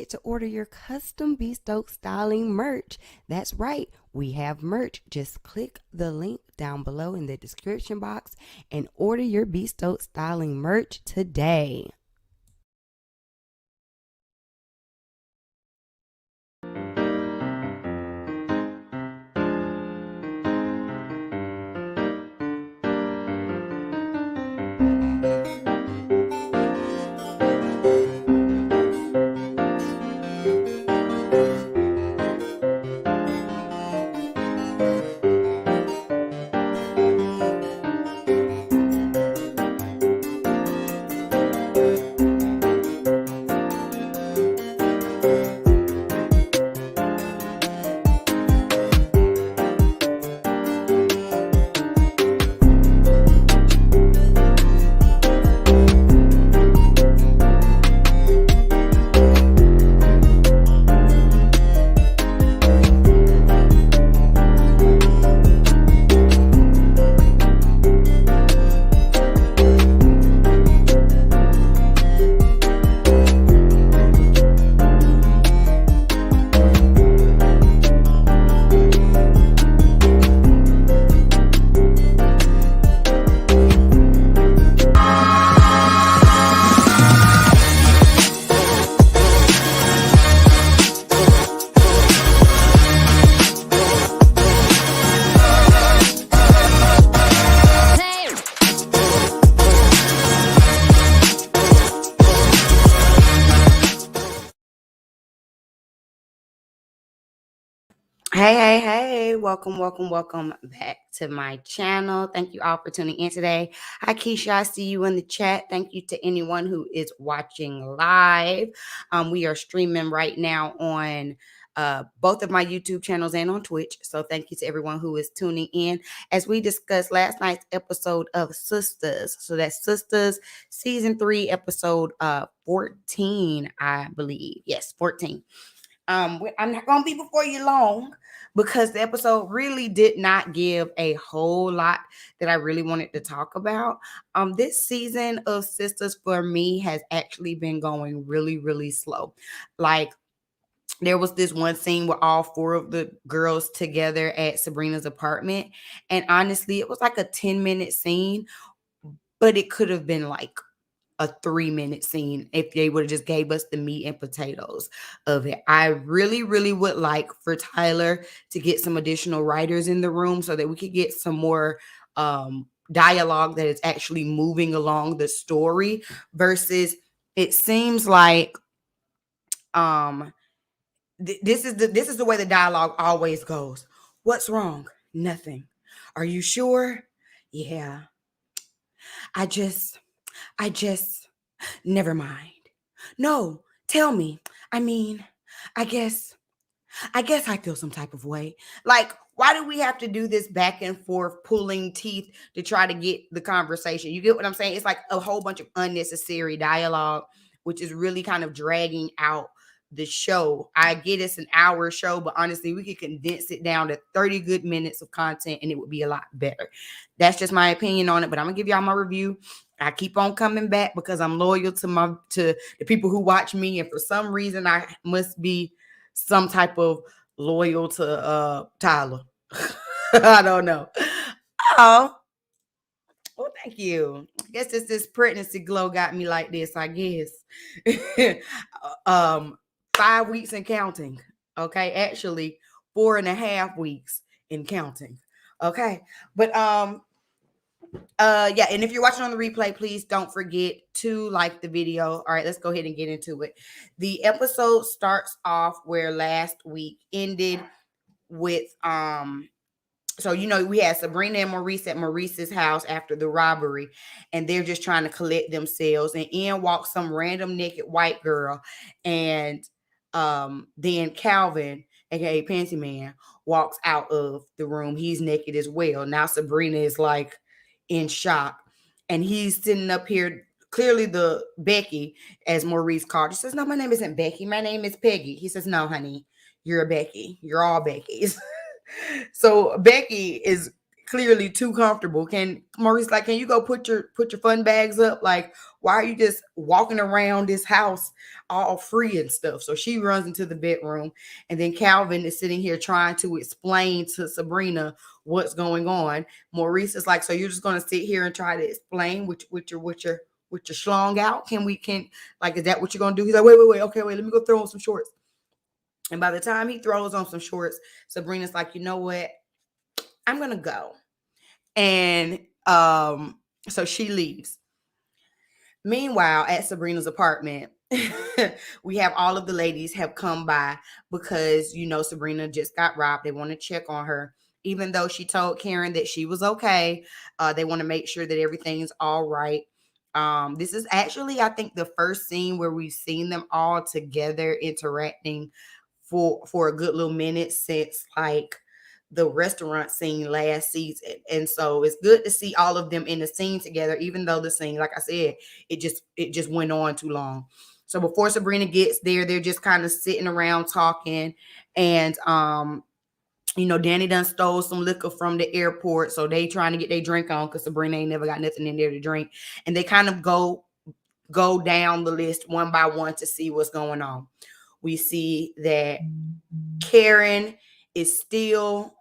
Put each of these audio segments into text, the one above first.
forget to order your custom bespoke styling merch. That's right, we have merch. Just click the link down below in the description box and order your bespoke styling merch today. Hey, welcome back to my channel. Thank you all for tuning in today. Hi, Keisha, I see you in the chat. Thank you to anyone who is watching live. We are streaming right now on both of my YouTube channels and on Twitch. So thank you to everyone who is tuning in as we discussed last night's episode of Sistas. So that's Sistas season 3, episode 14, I believe. Yes, 14. I'm not gonna be before you long because the episode really did not give a whole lot that I really wanted to talk about. This season of Sisters for me has actually been going really, really slow. Like, there was this one scene with all 4 of the girls together at Sabrina's apartment, and honestly, it was like a 10-minute scene, but it could have been like a 3-minute scene if they would have just gave us the meat and potatoes of it. I really, really would like for Tyler to get some additional writers in the room so that we could get some more dialogue that is actually moving along the story versus it seems like this is the way the dialogue always goes. What's wrong? Nothing. Are you sure? Yeah. I just never mind. No, tell me. I mean, I guess I feel some type of way. Like, why do we have to do this back and forth, pulling teeth to try to get the conversation? You get what I'm saying? It's like a whole bunch of unnecessary dialogue, which is really kind of dragging out the show. I get it's an hour show, but honestly, we could condense it down to 30 good minutes of content and it would be a lot better. That's just my opinion on it, but I'm gonna give y'all my review. I keep on coming back because I'm loyal to the people who watch me, and for some reason I must be some type of loyal to Tyler. I don't know. Oh, well, thank you. I guess it's this pregnancy glow got me like this, I guess. 5 weeks and counting. Okay, actually 4.5 weeks and counting. Okay, but yeah, and if you're watching on the replay, please don't forget to like the video. All right, let's go ahead and get into it. The episode starts off where last week ended with so we had Sabirna and Maurice at Maurice's house after the robbery, and they're just trying to collect themselves, and in walks some random naked white girl, and then Calvin, aka Pansy Man, walks out of the room. He's naked as well. Now Sabirna is like in shock, and he's sitting up here. Clearly, the Becky, as Maurice called her, says, "No, my name isn't Becky. My name is Peggy." He says, "No, honey, you're a Becky. You're all Becky's." So Becky is clearly too comfortable. Can Maurice like, can you go put your fun bags up? Like, why are you just walking around this house all free and stuff? So she runs into the bedroom, and then Calvin is sitting here trying to explain to Sabirna what's going on. Maurice is like, so you're just gonna sit here and try to explain with your schlong out? Can like, is that what you're gonna do? He's like, wait, okay, wait, let me go throw on some shorts. And by the time he throws on some shorts, Sabirna's like, you know what? I'm gonna go. And so she leaves. Meanwhile, at Sabirna's apartment, we have all of the ladies have come by because Sabirna just got robbed. They want to check on her. Even though she told Karen that she was okay, they want to make sure that everything's all right. This is actually, I think, the first scene where we've seen them all together interacting for a good little minute since like the restaurant scene last season. And so it's good to see all of them in the scene together, even though the scene, like I said, it just went on too long. So before Sabirna gets there, they're just kind of sitting around talking. And Danni done stole some liquor from the airport, so they trying to get their drink on because Sabirna ain't never got nothing in there to drink. And they kind of go down the list one by one to see what's going on. We see that Karen is still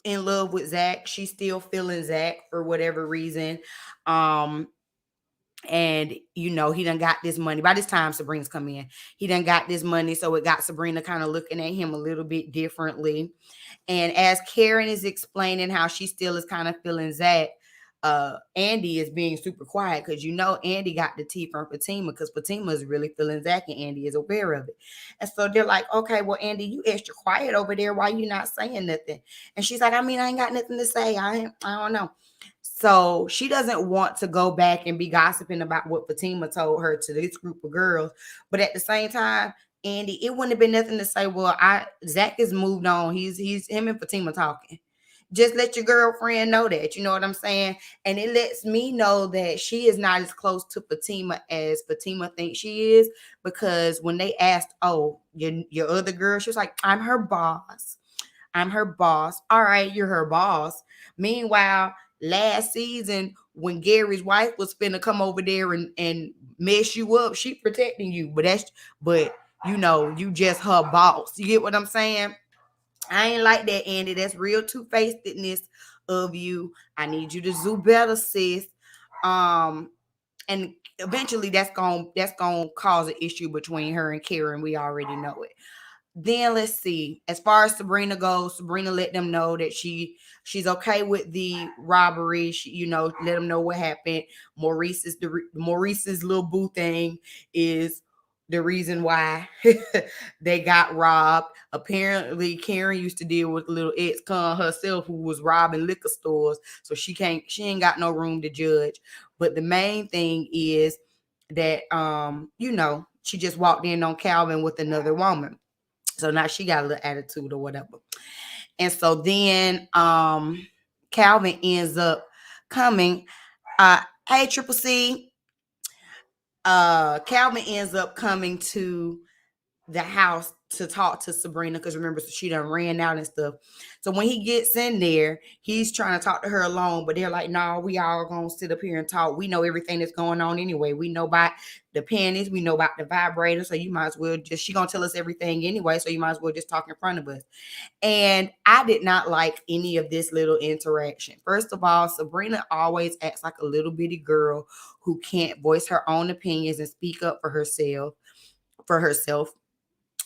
in love with Zack. She's still feeling Zack for whatever reason. And he done got this money. By this time, Sabirna's come in. He done got this money, so it got Sabirna kind of looking at him a little bit differently. And as Karen is explaining how she still is kind of feeling Zack, Andy is being super quiet because Andy got the tea from Fatima because Fatima is really feeling Zack and Andy is aware of it. And so they're like, okay, well, Andy, you extra quiet over there. Why you not saying nothing? And she's like, I mean, I ain't got nothing to say. I don't know. So she doesn't want to go back and be gossiping about what Fatima told her to this group of girls. But at the same time, Andy, it wouldn't have been nothing to say. Well, Zack has moved on. He's him and Fatima talking. Just let your girlfriend know that. You know what I'm saying? And it lets me know that she is not as close to Fatima as Fatima thinks she is. Because when they asked, oh, your other girl, she was like, I'm her boss. I'm her boss. All right, you're her boss. Meanwhile, last season, when Gary's wife was finna come over there and mess you up, she protecting you. But you just her boss. You get what I'm saying? I ain't like that, Andy. That's real two-facedness of you. I need you to do better, sis. And eventually that's gonna cause an issue between her and Karen. We already know it. Then let's see. As far as Sabirna goes, Sabirna let them know that she's okay with the robbery. She, let them know what happened. Maurice's little boo thing is the reason why they got robbed. Apparently, Karen used to deal with little ex-con herself who was robbing liquor stores, so she ain't got no room to judge. But the main thing is that she just walked in on Calvin with another woman. So now she got a little attitude or whatever. And so then Calvin ends up coming. Hey, Triple C. Calvin ends up coming to the house to talk to Sabirna because remember, she done ran out and stuff. So when he gets in there, he's trying to talk to her alone, but they're like, no, we all gonna sit up here and talk. We know everything that's going on anyway. We know about the panties, we know about the vibrator, so you might as well she gonna tell us everything anyway, so you might as well just talk in front of us. And I did not like any of this little interaction. First of all, Sabirna always acts like a little bitty girl who can't voice her own opinions and speak up for herself.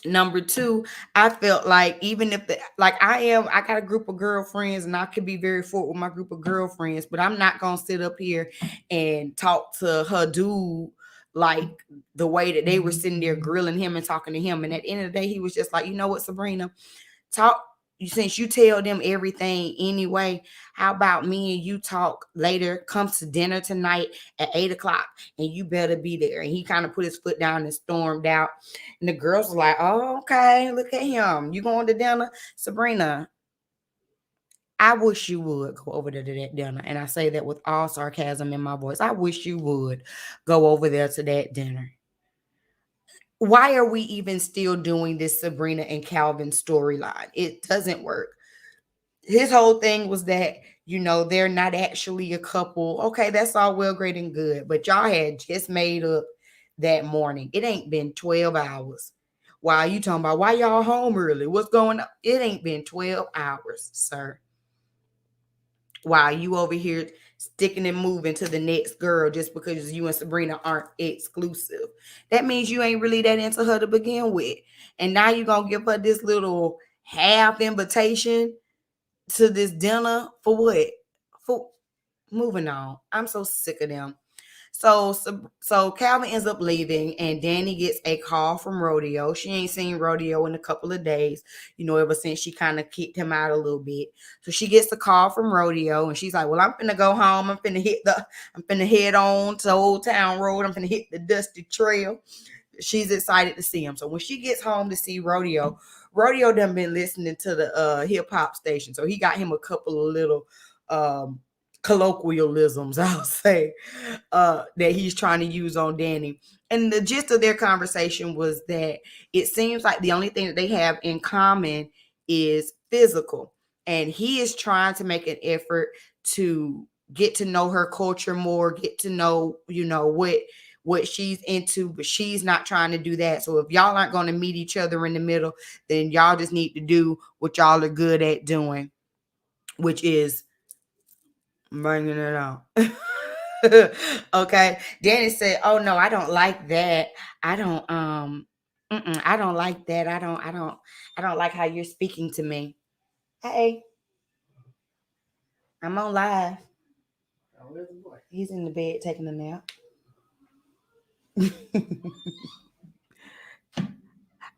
Number two, I felt like even if I got a group of girlfriends and I could be very forward with my group of girlfriends, but I'm not gonna sit up here and talk to her dude like the way that they were sitting there grilling him and talking to him. And at the end of the day, he was just like, you know what, Sabirna, since you tell them everything anyway, how about me and you talk later? Come to dinner tonight at 8:00 and you better be there. And he kind of put his foot down and stormed out. And the girls were like, oh, okay, look at him. You going to dinner? Sabirna, I wish you would go over there to that dinner. And I say that with all sarcasm in my voice. I wish you would go over there to that dinner. Why are we even still doing this Sabirna and Calvin storyline? It doesn't work. His whole thing was that they're not actually a couple. Okay, that's all well, great, and good. But y'all had just made up that morning. It ain't been 12 hours. Why you talking about why y'all home early? What's going on? It ain't been 12 hours, sir. While you over here sticking and moving to the next girl just because you and Sabrina aren't exclusive. That means you ain't really that into her to begin with. And now you're going to give her this little half invitation to this dinner for what? For moving on. I'm so sick of them. So Calvin ends up leaving, and Danni gets a call from Rodeo. She ain't seen Rodeo in a couple of days, ever since she kind of kicked him out a little bit. So she gets the call from Rodeo, and she's like, "Well, I'm finna go home. I'm finna head on to Old Town Road. I'm finna hit the dusty trail." She's excited to see him. So when she gets home to see Rodeo, Rodeo done been listening to the hip hop station. So he got him a couple of little colloquialisms, I'll say, that he's trying to use on Danni. And the gist of their conversation was that it seems like the only thing that they have in common is physical. And he is trying to make an effort to get to know her culture more, get to know, what she's into, but she's not trying to do that. So if y'all aren't going to meet each other in the middle, then y'all just need to do what y'all are good at doing, which is bringing it out. Okay. Danni said, "Oh no, I don't like that. I don't I don't like that. I don't like how you're speaking to me." Hey, I'm on live. Oh, where's the boy? He's in the bed taking a nap.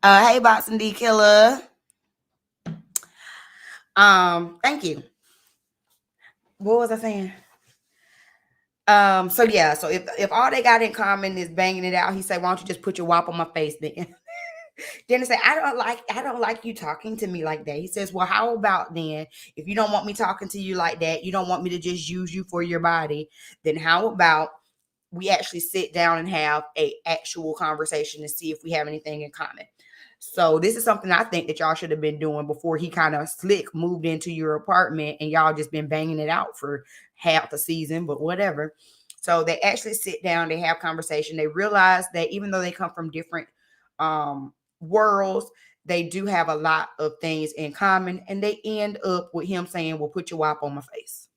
Hey, Boxing D Killer. Thank you. What was I saying? So yeah, so if all they got in common is banging it out, he said, "Why don't you just put your wop on my face then?" Dennis said, I don't like you talking to me like that. He says, "Well, how about then, if you don't want me talking to you like that, you don't want me to just use you for your body, then how about we actually sit down and have a actual conversation to see if we have anything in common?" So this is something I think that y'all should have been doing before he kind of slick moved into your apartment and y'all just been banging it out for half the season, but whatever. So they actually sit down, they have conversation. They realize that even though they come from different worlds, they do have a lot of things in common, and they end up with him saying, "Well, put your wop on my face."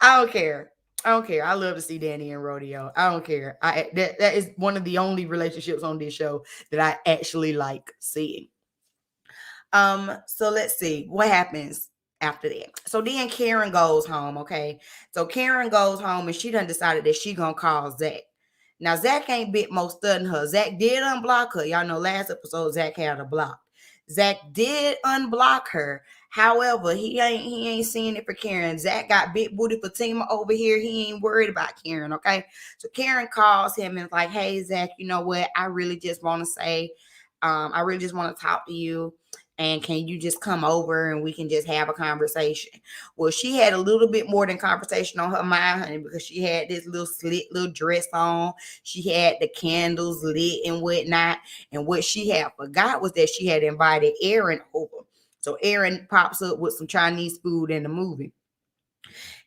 I don't care. I don't care. I love to see Danni and Rodeo. I don't care. That is one of the only relationships on this show that I actually like seeing. So let's see what happens after that. So then Karen goes home, okay? So Karen goes home and she done decided that she gonna call Zack. Now Zack ain't bit more than her. Zack did unblock her. Y'all know last episode Zack had her blocked. Zack did unblock her. However, he ain't seeing it for Karen. Zack got big booty Fatima over here. He ain't worried about Karen, okay? So Karen calls him and is like, "Hey Zack, you know what? I really just want to say, I really just want to talk to you. And can you just come over and we can just have a conversation?" Well, she had a little bit more than conversation on her mind, honey, because she had this little slit little dress on. She had the candles lit and whatnot. And what she had forgot was that she had invited Aaron over. So Aaron pops up with some Chinese food in the movie.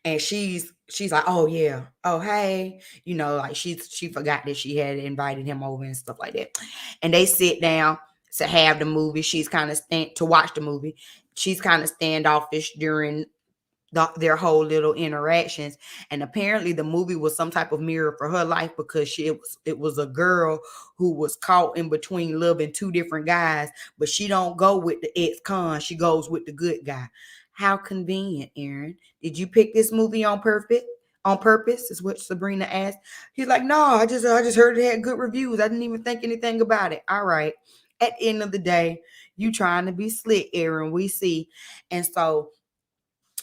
And she's like, "Oh yeah, oh hey," like she forgot that she had invited him over and stuff like that. And they sit down to have the movie. She's kind of to watch the movie. She's kind of standoffish during their whole little interactions. And apparently the movie was some type of mirror for her life, because it was a girl who was caught in between loving two different guys, but she don't go with the ex-con, she goes with the good guy. How convenient, Aaron. Did you pick this movie on purpose? On purpose is what Sabrina asked. He's like, "No, I just heard it had good reviews. I didn't even think anything about it." All right. At the end of the day, you trying to be slick, Aaron. We see. And so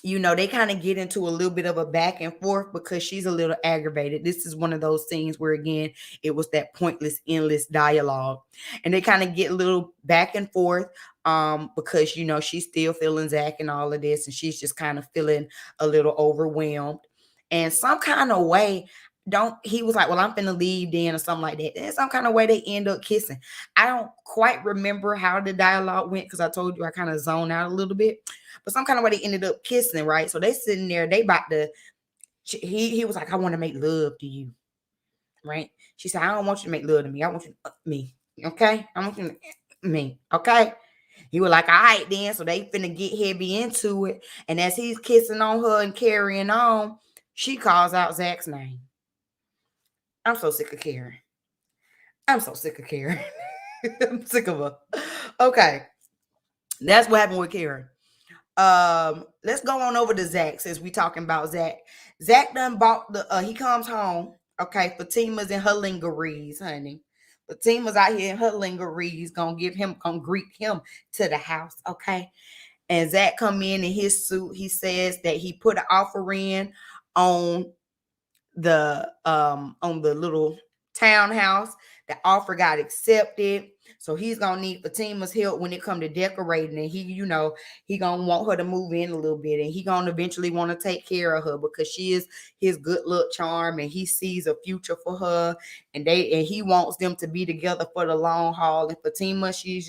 they kind of get into a little bit of a back and forth because she's a little aggravated. This is one of those scenes where, again, it was that pointless, endless dialogue. And they kind of get a little back and forth because, she's still feeling Zack and all of this. And she's just kind of feeling a little overwhelmed. And some kind of way, he was like, well, I'm finna leave then or something like that. And some kind of way they end up kissing. I don't quite remember how the dialogue went because I told you I kind of zoned out a little bit. But some kind of way they ended up kissing, right? So they sitting there, they about to, he was like, I want to make love to you, right? She said, I don't want you to make love to me. I want you to me, okay? I want you to me, okay? He was like, all right then. So they finna get heavy into it. And as he's kissing on her and carrying on, she calls out Zack's name. I'm so sick of Karen. I'm so sick of Karen. I'm sick of her. Okay. That's what happened with Karen. Let's go on over to Zack since we talking about Zack. Zack done bought he comes home. Okay, Fatima's in her lingeries, honey. Fatima's out here in her lingeries, gonna greet him to the house. Okay. And Zack come in his suit. He says that he put an offer in on the little townhouse. The offer got accepted. So he's gonna need Fatima's help when it come to decorating. And he gonna want her to move in a little bit. And he gonna eventually want to take care of her because she is his good luck charm and he sees a future for her. And he wants them to be together for the long haul. And Fatima, she's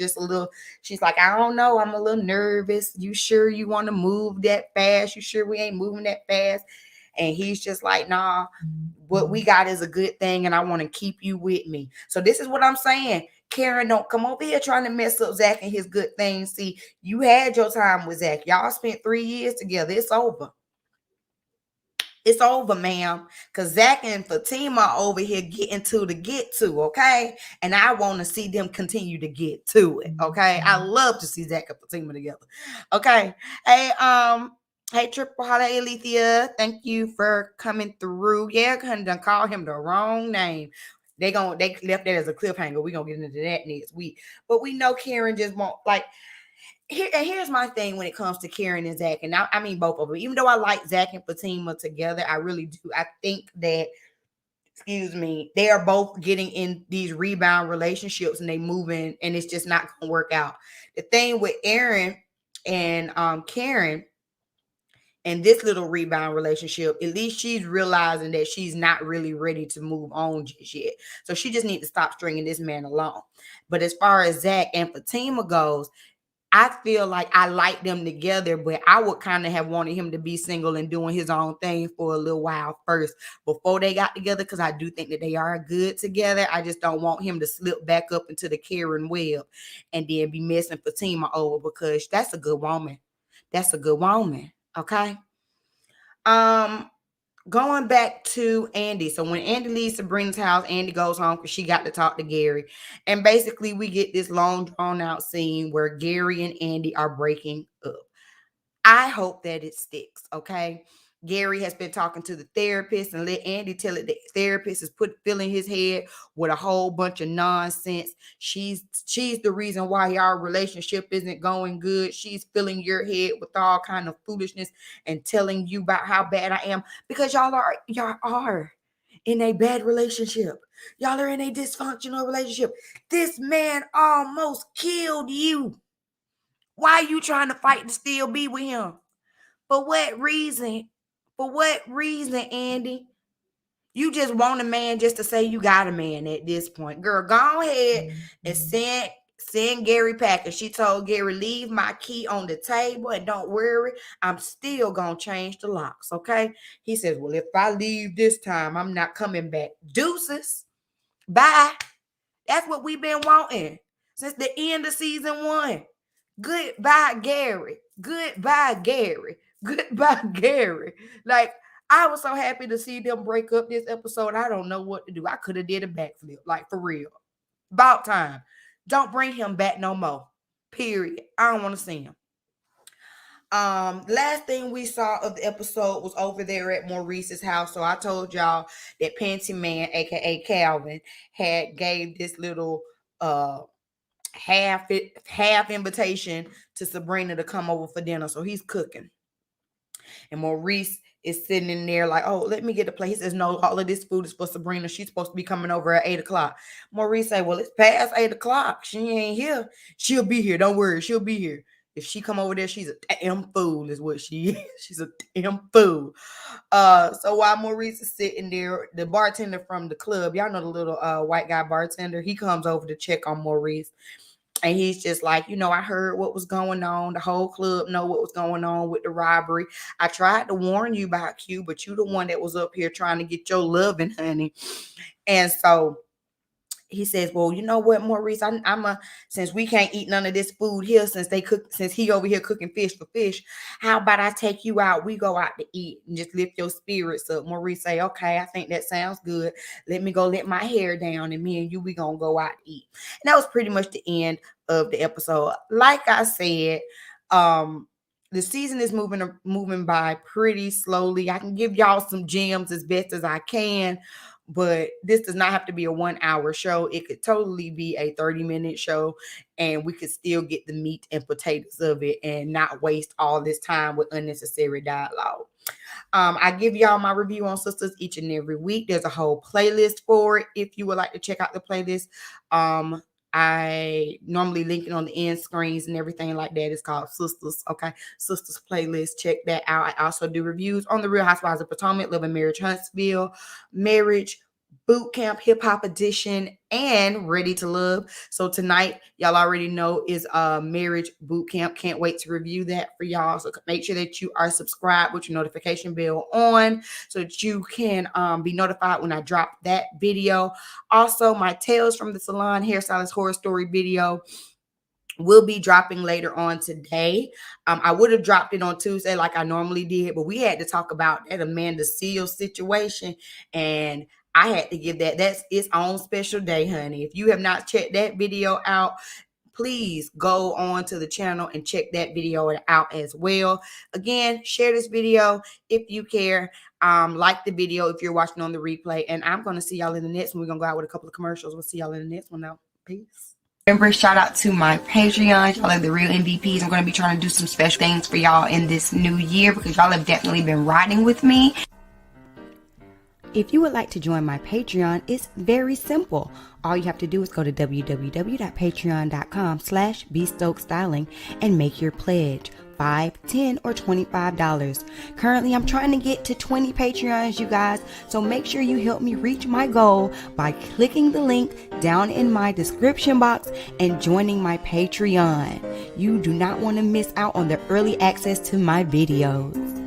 like, I don't know, I'm a little nervous. You sure you want to move that fast? You sure we ain't moving that fast? And he's just like, nah, what we got is a good thing, and I want to keep you with me. So this is what I'm saying. Karen, don't come over here trying to mess up Zack and his good things. See, you had your time with Zack. Y'all spent 3 years together. It's over. It's over, ma'am. Because Zack and Fatima are over here getting to the get to, okay? And I want to see them continue to get to it, okay? I love to see Zack and Fatima together. Okay. Hey, Triple Holiday Alethea, thank you for coming through. Yeah, done call him the wrong name. They left that as a cliffhanger. We're gonna get into that next week. But we know Karen just won't like here's my thing when it comes to Karen and Zack, and I mean both of them. Even though I like Zack and Fatima together, I really do. I think that, they are both getting in these rebound relationships and they moving, and it's just not gonna work out. The thing with Aaron and Karen and this little rebound relationship, at least she's realizing that she's not really ready to move on just yet. So she just needs to stop stringing this man along. But as far as Zack and Fatima goes, I feel like I like them together, but I would kind of have wanted him to be single and doing his own thing for a little while first before they got together, because I do think that they are good together. I just don't want him to slip back up into the Karen web and then be messing Fatima over, because that's a good woman. That's a good woman. Okay. Going back to Andy. So when Andy leaves Sabrina's house, Andy goes home because she got to talk to Gary. And basically we get this long drawn out scene where Gary and Andy are breaking up. I hope that it sticks. Okay. Gary has been talking to the therapist and let Andy tell it the therapist is filling his head with a whole bunch of nonsense. She's the reason why our relationship isn't going good. She's filling your head with all kind of foolishness and telling you about how bad I am, because y'all are in a bad relationship. Y'all are in a dysfunctional relationship. This man almost killed you. Why are you trying to fight to still be with him? For what reason? For what reason, Andy? You just want a man just to say you got a man at this point. Girl, go ahead and send Gary packing. She told Gary, leave my key on the table and don't worry, I'm still going to change the locks, okay? He says, well, if I leave this time, I'm not coming back. Deuces. Bye. That's what we've been wanting since the end of season 1. Goodbye, Gary. Goodbye, Gary. Goodbye, Gary. Like, I was so happy to see them break up this episode. I don't know what to do. I could have did a backflip, like, for real. About time. Don't bring him back no more. Period. I don't want to see him. Last thing we saw of the episode was over there at Maurice's house. So I told y'all that Panty Man, aka Calvin, had gave this little half invitation to Sabrina to come over for dinner. So he's cooking. And Maurice is sitting in there like, oh, let me get the plate. He says, no, all of this food is for Sabrina. She's supposed to be coming over at 8 o'clock. Maurice say, well, it's past 8 o'clock. She ain't here. She'll be here. Don't worry. She'll be here. If she come over there, she's a damn fool is what she is. She's a damn fool. So while Maurice is sitting there, the bartender from the club, y'all know the little white guy bartender, he comes over to check on Maurice. And he's just like, I heard what was going on. The whole club know what was going on with the robbery. I tried to warn you about Q, but you the one that was up here trying to get your loving, honey. And so he says, well, you know what, Maurice, since we can't eat none of this food here, since he over here cooking fish for fish, how about I take you out? We go out to eat and just lift your spirits up. Maurice say, okay, I think that sounds good. Let me go let my hair down, and me and you, we gonna go out to eat. And that was pretty much the end of the episode. Like I said, the season is moving by pretty slowly. I can give y'all some gems as best as I can, but this does not have to be a 1 hour show. It could totally be a 30-minute show, and we could still get the meat and potatoes of it and not waste all this time with unnecessary dialogue. I give y'all my review on Sistas each and every week. There's a whole playlist for it if you would like to check out the playlist. I normally link it on the end screens and everything like that. It's called Sistas. Okay. Sistas playlist. Check that out. I also do reviews on the Real Housewives of Potomac, Love and Marriage Huntsville, Marriage Boot Camp Hip Hop Edition, and Ready to Love. So tonight, y'all already know, is Marriage Boot Camp. Can't wait to review that for y'all. So make sure that you are subscribed with your notification bell on so that you can be notified when I drop that video. Also, my Tales from the Salon Hairstylist Horror Story video will be dropping later on today. I would have dropped it on Tuesday like I normally did, but we had to talk about that Amanda Seales situation, and I had to give that's its own special day, honey. If you have not checked that video out, please go on to the channel and check that video out as well. Again, share this video if you care. Like the video if you're watching on the replay. And I'm going to see y'all in the next one. We're going to go out with a couple of commercials. We'll see y'all in the next one now. Peace. Remember, shout out to my Patreon. Y'all are the real MVPs. I'm going to be trying to do some special things for y'all in this new year because y'all have definitely been riding with me. If you would like to join my Patreon, it's very simple. All you have to do is go to www.patreon.com/bstokestyling and make your pledge. $5, $10, or $25. Currently, I'm trying to get to 20 Patreons, you guys. So make sure you help me reach my goal by clicking the link down in my description box and joining my Patreon. You do not want to miss out on the early access to my videos.